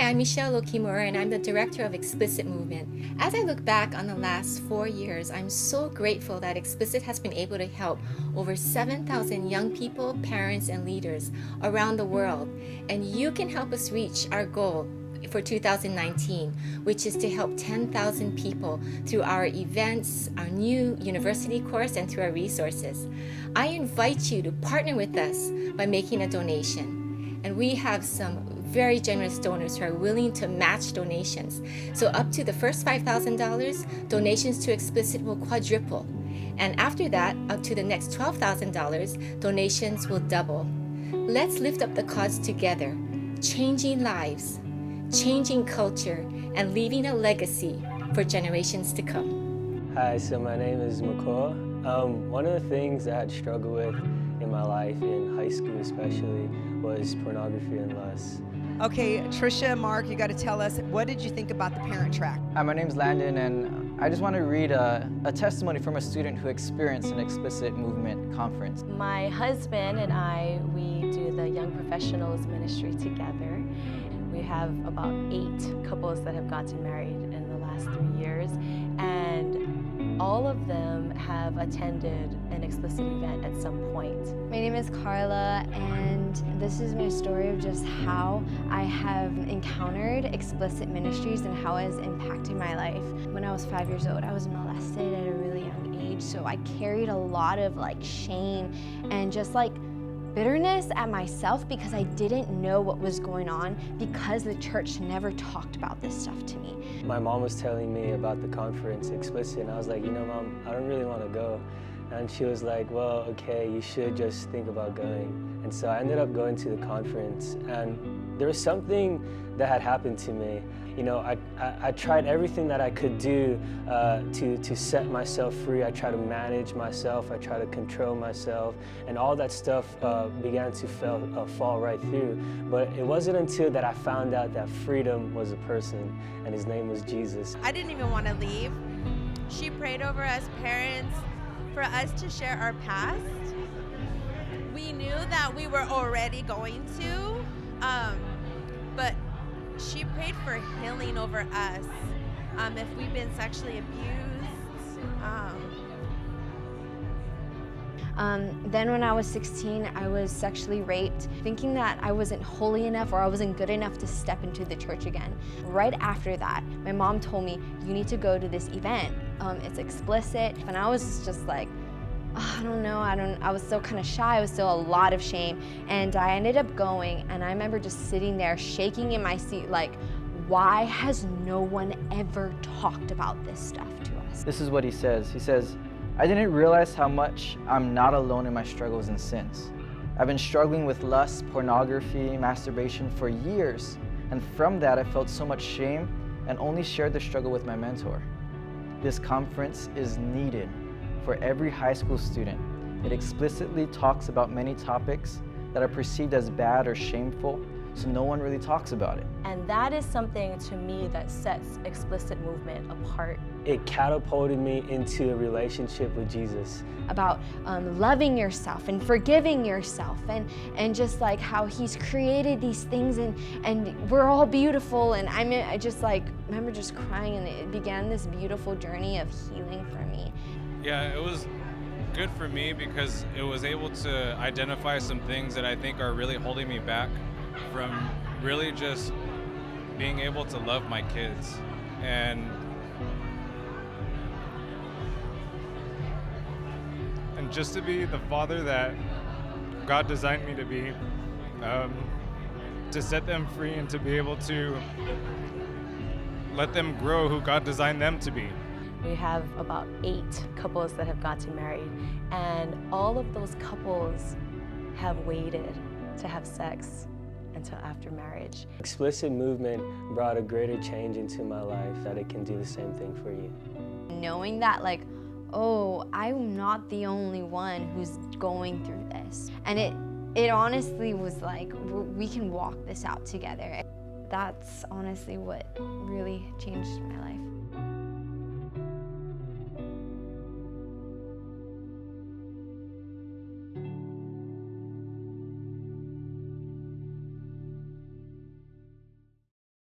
I'm Michelle Okimura, and I'm the director of Explicit Movement. As I look back on the last 4 years, I'm so grateful that Explicit has been able to help over 7,000 young people, parents, and leaders around the world. And you can help us reach our goal for 2019, which is to help 10,000 people through our events, our new university course, and through our resources. I invite you to partner with us by making a donation. And we have some very generous donors who are willing to match donations. So up to the first $5,000, donations to Explicit will quadruple. And after that, up to the next $12,000, donations will double. Let's lift up the cause together, changing lives, changing culture, and leaving a legacy for generations to come. Hi, so my name is McCall. One of the things I had struggled with in my life, in high school especially, was pornography and lust. Okay, Trisha, Mark, you got to tell us, what did you think about the Parent Track? Hi, my name's Landon, and I just want to read a testimony from a student who experienced an Explicit Movement conference. My husband and I, we do the Young Professionals Ministry together. We have about 8 couples that have gotten married in the last 3 years, and all of them have attended an Explicit event at some point. My name is Carla, and this is my story of just how I have encountered Explicit Ministries and how it has impacted my life. When I was 5 years old, I was molested at a really young age, so I carried a lot of shame and just bitterness at myself because I didn't know what was going on because the church never talked about this stuff to me. My mom was telling me about the conference, Explicit, and I was like, you know, Mom, I don't really want to go. And she was like, well, okay, you should just think about going. And so I ended up going to the conference, and there was something that had happened to me. You know, I tried everything that I could do to set myself free. I tried to manage myself. I tried to control myself. And all that stuff began to fall right through. But it wasn't until that I found out that freedom was a person, and his name was Jesus. I didn't even want to leave. She prayed over us parents for us to share our past. We knew that we were already going to, but she prayed for healing over us if we've been sexually abused. Then when I was 16, I was sexually raped, thinking that I wasn't holy enough or I wasn't good enough to step into the church again. Right after that, my mom told me, you need to go to this event. It's Explicit. And I was just like, I don't know, I was still kind of shy, I was still a lot of shame. And I ended up going, and I remember just sitting there shaking in my seat like, why has no one ever talked about this stuff to us? This is what he says. He says, I didn't realize how much I'm not alone in my struggles and sins. I've been struggling with lust, pornography, masturbation for years. And from that, I felt so much shame and only shared the struggle with my mentor. This conference is needed for every high school student. It explicitly talks about many topics that are perceived as bad or shameful, so no one really talks about it. And that is something to me that sets Explicit Movement apart. It catapulted me into a relationship with Jesus. About loving yourself and forgiving yourself and just how he's created these things and we're all beautiful, and I just remember just crying, and it began this beautiful journey of healing for me. Yeah, it was good for me because it was able to identify some things that I think are really holding me back from really just being able to love my kids and just to be the father that God designed me to be, to set them free and to be able to let them grow who God designed them to be. We have about 8 couples that have gotten married, and all of those couples have waited to have sex until after marriage. Explicit Movement brought a greater change into my life, that it can do the same thing for you. Knowing that oh, I'm not the only one who's going through this. And it honestly was we can walk this out together. That's honestly what really changed my life.